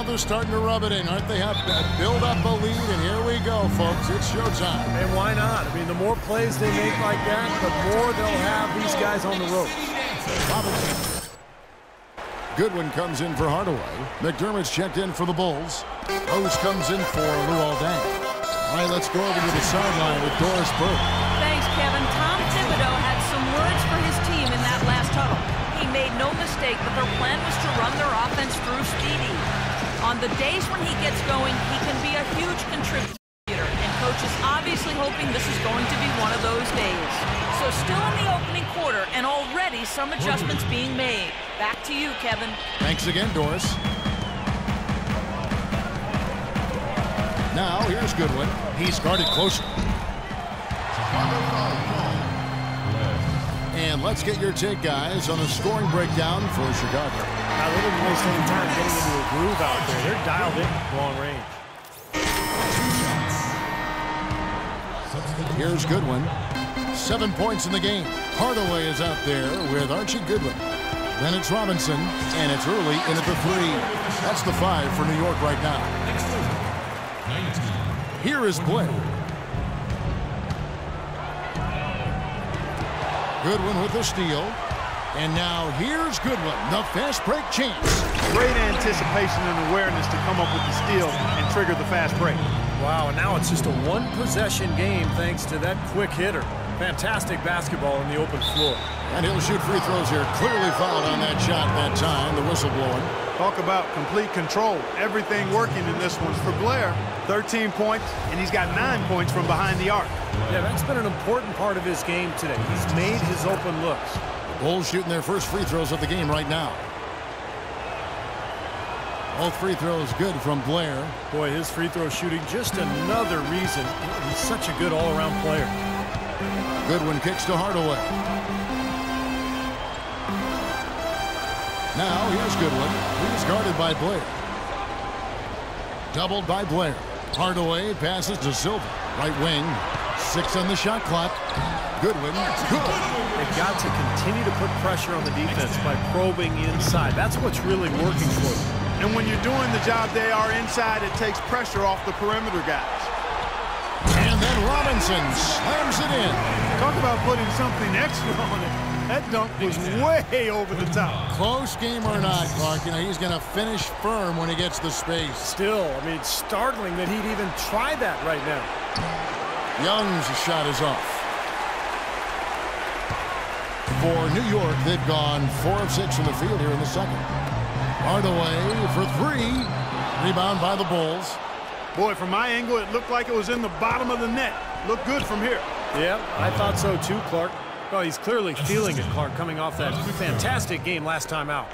they're starting to rub it in, aren't they? Have to build up a lead, and here we go, folks. It's showtime. And why not? I mean, the more plays they make like that, the more they'll have these guys on the ropes. Robinson. Goodwin comes in for Hardaway. McDermott's checked in for the Bulls. Rose comes in for Luol-Deng. All right, let's go over to the sideline with Doris Burke. Thanks, Kevin. Tom Thibodeau had some words for his team in that last huddle. He made no mistake that their plan was to run their offense through Speedy. On the days when he gets going, he can be a huge contributor, and Coach is obviously hoping this is going to be one of those days. So still in the opening quarter, and already some adjustments being made. Back to you, Kevin. Thanks again, Doris. Now, here's Goodwin. He's guarded closer. And let's get your take, guys, on a scoring breakdown for Chicago. Now, they didn't waste any time getting into a groove out there. They're dialed in long range. Here's Goodwin. 7 points in the game. Hardaway is out there with Archie Goodwin. Then it's Robinson, and it's early in at the 3. That's the 5 for New York right now. Here is Blair. Goodwin with the steal. And now here's Goodwin, the fast break chance. Great anticipation and awareness to come up with the steal and trigger the fast break. Wow, and now it's just a one-possession game thanks to that quick hitter. Fantastic basketball in the open floor. And he'll shoot free throws here. Clearly fouled on that shot that time. The whistle blowing. Talk about complete control. Everything working in this one for Blair. 13 points, and he's got 9 points from behind the arc. Yeah, that's been an important part of his game today. He's made his open looks. Bulls shooting their first free throws of the game right now. Both free throws good from Blair. Boy, his free throw shooting, just another reason he's such a good all-around player. Goodwin kicks to Hardaway. Now here's Goodwin. He's guarded by Blair. Doubled by Blair. Hardaway passes to Silva. Right wing. 6 on the shot clock. Goodwin. Good. They've got to continue to put pressure on the defense by probing inside. That's what's really working for them. And when you're doing the job they are inside, it takes pressure off the perimeter guys. And then Robinson slams it in. Talk about putting something extra on it. That dunk was way over the top. Close game or not, Clark, you know, he's going to finish firm when he gets the space. Still, I mean, it's startling that he'd even try that right now. Young's shot is off. For New York, they've gone 4 of 6 from the field here in the second. Hardaway for 3. Rebound by the Bulls. Boy, from my angle, it looked like it was in the bottom of the net. Looked good from here. Yeah, I thought so too, Clark. Well, he's clearly feeling it, Clark, coming off that fantastic game last time out.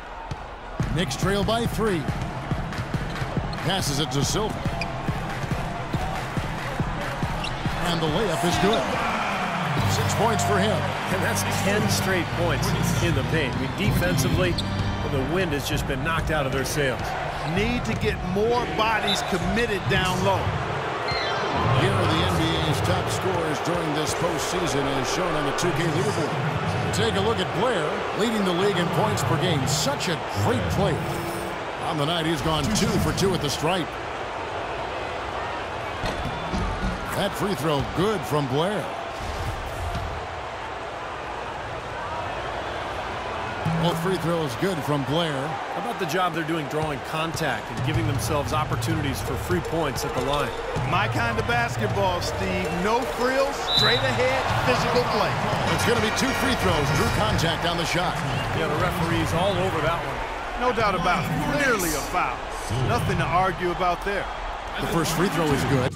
Knicks trail by 3. Passes it to Silva. And the layup is good. 6 points for him. And that's 10 straight points in the paint. I mean, defensively, the wind has just been knocked out of their sails. Need to get more bodies committed down low. Here are the NBA's top scorers during this postseason as shown on the 2K leaderboard. Take a look at Blair, leading the league in points per game. Such a great player. On the night, he's gone 2 for 2 at the stripe. That free throw good from Blair. Both free throws good from Blair. How about the job they're doing drawing contact and giving themselves opportunities for free points at the line? My kind of basketball, Steve. No frills, straight ahead, physical play. It's going to be 2 free throws. Drew contact on the shot. Yeah, the referee's all over that one. No doubt about it. Clearly a foul. Nothing to argue about there. The first free throw is good.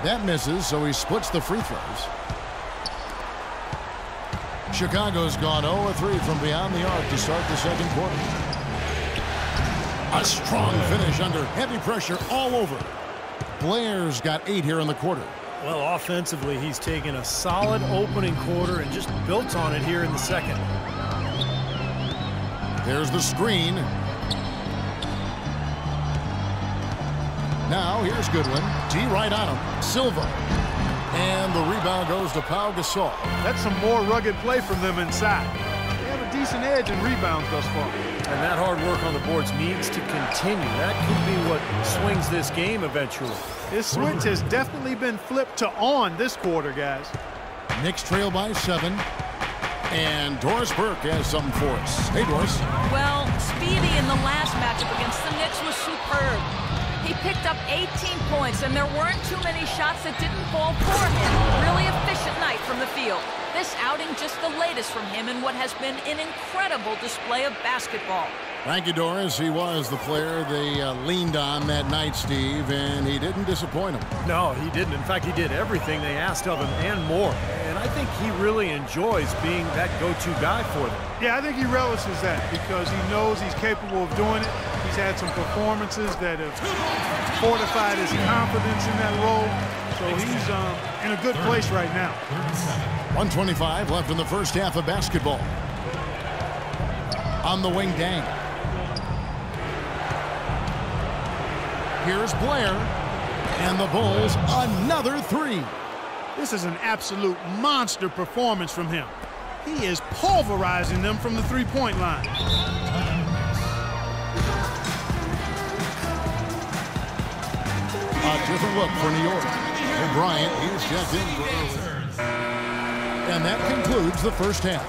That misses, so he splits the free throws. Chicago's gone 0 of 3 from beyond the arc to start the second quarter. A strong finish under heavy pressure all over. Blair's got 8 here in the quarter. Well, offensively, he's taken a solid opening quarter and just built on it here in the second. There's the screen. Now, here's Goodwin. D right on him. Silva. And the rebound goes to Pau Gasol. That's some more rugged play from them inside. They have a decent edge in rebounds thus far. And that hard work on the boards needs to continue. That could be what swings this game eventually. This switch has definitely been flipped to on this quarter, guys. Knicks trail by 7. And Doris Burke has something for us. Hey, Doris. Well, Speedy in the last matchup against the Knicks was superb. He picked up 18 points, and there weren't too many shots that didn't fall for him. Really efficient night from the field. This outing just the latest from him in what has been an incredible display of basketball. Thank you, Doris. He was the player they leaned on that night, Steve, and he didn't disappoint them. No, he didn't. In fact, he did everything they asked of him and more. And I think he really enjoys being that go-to guy for them. Yeah, I think he relishes that because he knows he's capable of doing it. He's had some performances that have fortified his confidence in that role. So he's in a good place right now. 1:25 left in the first half of basketball. On the wing, Dang. Here's Blair. And the Bulls, another 3. This is an absolute monster performance from him. He is pulverizing them from the three-point line. A different look for New York. O'Brien, he's checked in for early. And that concludes the first half.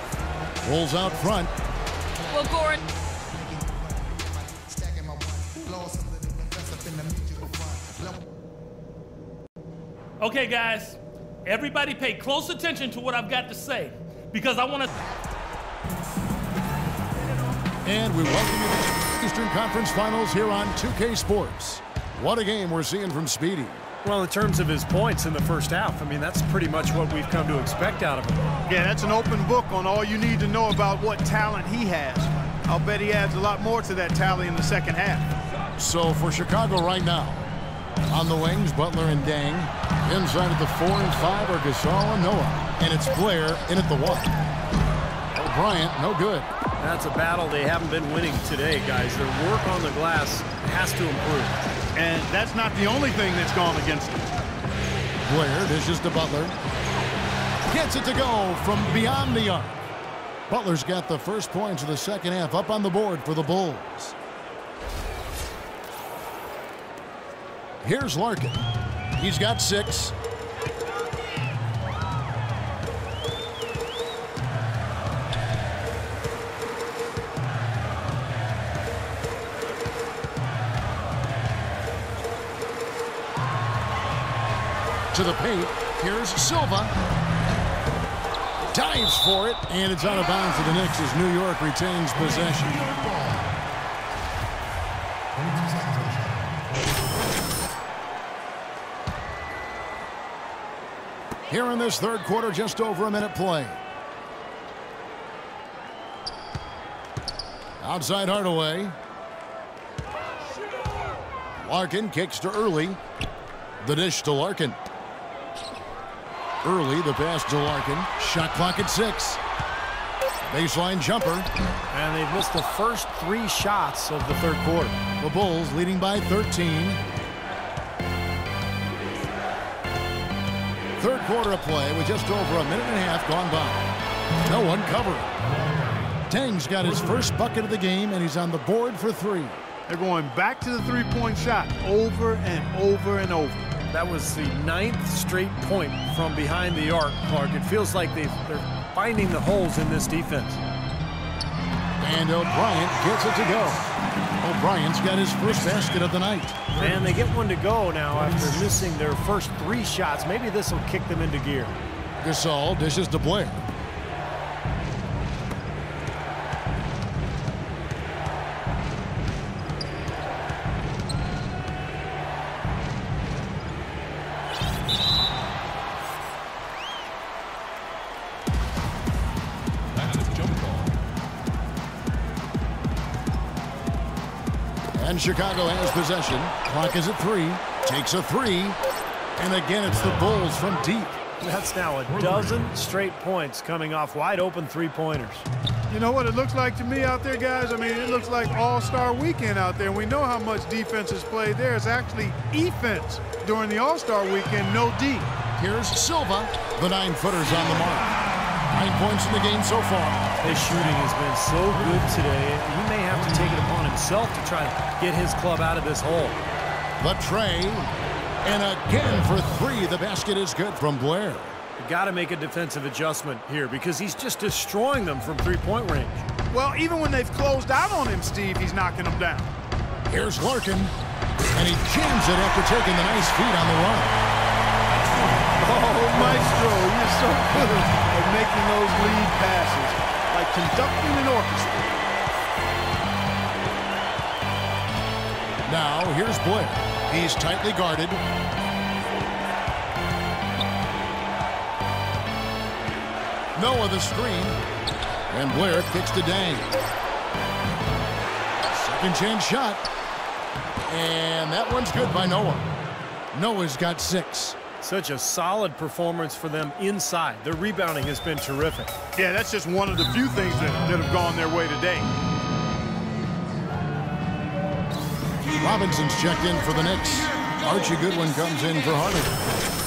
Bulls out front. Well, Goran. Okay, guys. Everybody pay close attention to what I've got to say, because I want to... And we welcome you to the Eastern Conference Finals here on 2K Sports. What a game we're seeing from Speedy. Well, in terms of his points in the first half, I mean, that's pretty much what we've come to expect out of him. Yeah, that's an open book on all you need to know about what talent he has. I'll bet he adds a lot more to that tally in the second half. So for Chicago right now, on the wings, Butler and Dang. Inside at the 4 and 5 are Gasol and Noah. And it's Blair in at the 1. O'Brien, no good. That's a battle they haven't been winning today, guys. Their work on the glass has to improve. And that's not the only thing that's gone against him. Blair dishes to Butler. Gets it to go from beyond the arc. Butler's got the first points of the second half up on the board for the Bulls. Here's Larkin. He's got 6. To the paint. Here's Silva. Dives for it, and it's out of bounds to the Knicks as New York retains possession. Here in this third quarter, just over a minute play. Outside Hardaway. Larkin kicks to Early. The dish to Larkin. Early, the pass to Larkin. Shot clock at 6. Baseline jumper. And they've missed the first 3 shots of the third quarter. The Bulls leading by 13. Third quarter of play with just over a minute and a half gone by. No one covering. Dang's got his first bucket of the game, and he's on the board for 3. They're going back to the three-point shot over and over and over. That was the 9th straight point from behind the arc, Clark. It feels like they're finding the holes in this defense. And O'Brien gets it to go. O'Brien's got his first basket of the night. And they get one to go now after missing their first 3 shots. Maybe this will kick them into gear. Gasol dishes to Blair. And Chicago has possession. Clock is at 3. Takes a 3. And again, it's the Bulls from deep. That's now a dozen straight points coming off wide open 3-pointers. You know what it looks like to me out there, guys? I mean, it looks like All-Star Weekend out there. We know how much defense is played there. It's actually offense during the All-Star Weekend, no D. Here's Silva. The 9-footer's on the mark. 9 points in the game so far. His shooting has been so good today. He may have to take it upon himself to try to get his club out of this hole. The tray. And again for 3. The basket is good from Blair. You got to make a defensive adjustment here because he's just destroying them from three-point range. Well, even when they've closed out on him, Steve, he's knocking them down. Here's Larkin. And he jams it after taking the nice feed on the run. Oh, Maestro, you're so good at making those lead passes, like conducting an orchestra. Now, here's Blair. He's tightly guarded. Noah the screen. And Blair kicks to Dang. Second chance shot. And that one's good by Noah. Noah's got 6. Such a solid performance for them inside. Their rebounding has been terrific. Yeah, that's just one of the few things that have gone their way today. Robinson's checked in for the Knicks. Archie Goodwin comes in for Hardaway.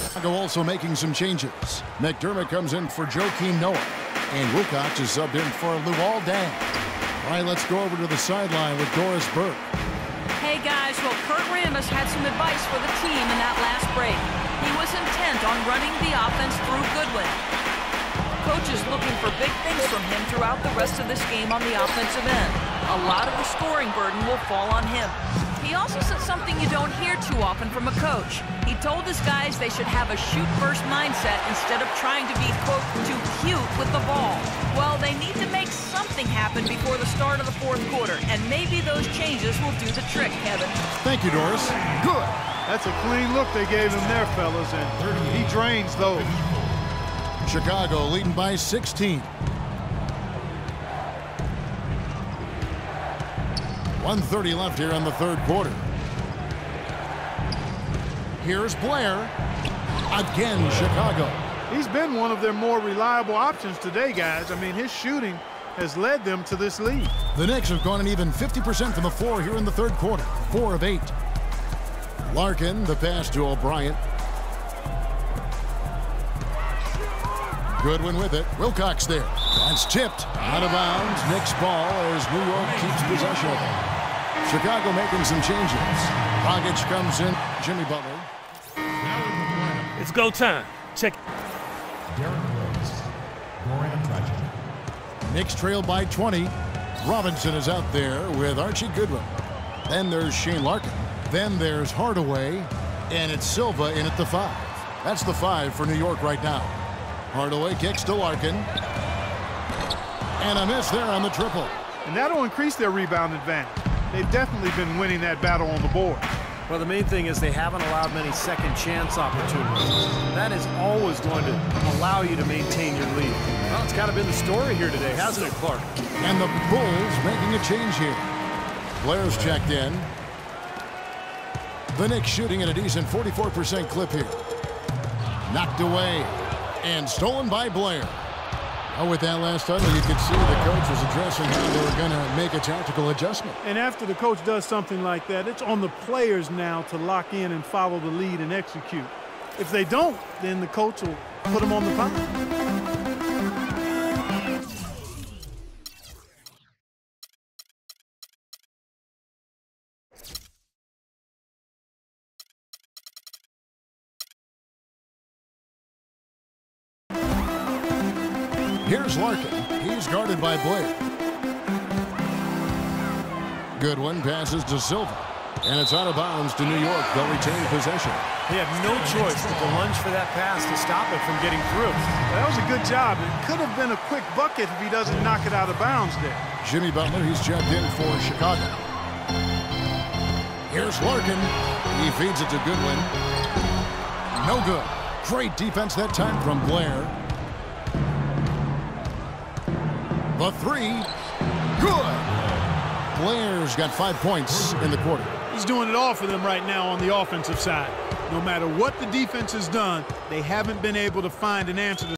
Chicago also making some changes. McDermott comes in for Joakim Noah. And Wilcox is subbed in for Luol Deng. All right, let's go over to the sideline with Doris Burke. Hey guys, well, Kurt Rambis had some advice for the team in that last break. He was intent on running the offense through Goodwin. Coach is looking for big things from him throughout the rest of this game on the offensive end. A lot of the scoring burden will fall on him. He also said something you don't hear too often from a coach. He told his guys they should have a shoot-first mindset instead of trying to be, quote, too cute with the ball. Well, they need to make something happen before the start of the 4th quarter, and maybe those changes will do the trick, Kevin. Thank you, Doris. Good. That's a clean look they gave him there, fellas, and he drains those. Chicago leading by 16. 1:30 left here in the 3rd quarter. Here's Blair. Again, Chicago. He's been one of their more reliable options today, guys. I mean, his shooting has led them to this lead. The Knicks have gone an even 50% from the floor here in the 3rd quarter. 4 of 8. Larkin, the pass to O'Brien. Goodwin with it. Wilcox there. That's tipped. Out of bounds. Knicks ball as New York keeps possession. Chicago making some changes. Dragic comes in. Jimmy Butler. It's go time. Check it. Knicks trail by 20. Robinson is out there with Archie Goodwin. Then there's Shane Larkin. Then there's Hardaway. And it's Silva in at the 5. That's the 5 for New York right now. Hardaway kicks to Larkin. And a miss there on the triple. And that'll increase their rebound advantage. They've definitely been winning that battle on the board. Well, the main thing is they haven't allowed many second chance opportunities. That is always going to allow you to maintain your lead. Well, it's kind of been the story here today, hasn't it, Clark? And the Bulls making a change here. Blair's checked in. The Knicks shooting at a decent 44% clip here. Knocked away. And stolen by Blair. Oh, with that last huddle, you could see the coach was addressing how they were going to make a tactical adjustment. And after the coach does something like that, it's on the players now to lock in and follow the lead and execute. If they don't, then the coach will put them on the pound. Here's Larkin. He's guarded by Blair. Goodwin passes to Silva. And it's out of bounds to New York. They'll retain possession. They have no choice but to lunge for that pass to stop it from getting through. That was a good job. It could have been a quick bucket if he doesn't knock it out of bounds there. Jimmy Butler, he's checked in for Chicago. Here's Larkin. He feeds it to Goodwin. No good. Great defense that time from Blair. The 3. Good. Blair's got 5 points in the quarter. He's doing it all for them right now on the offensive side. No matter what the defense has done, they haven't been able to find an answer to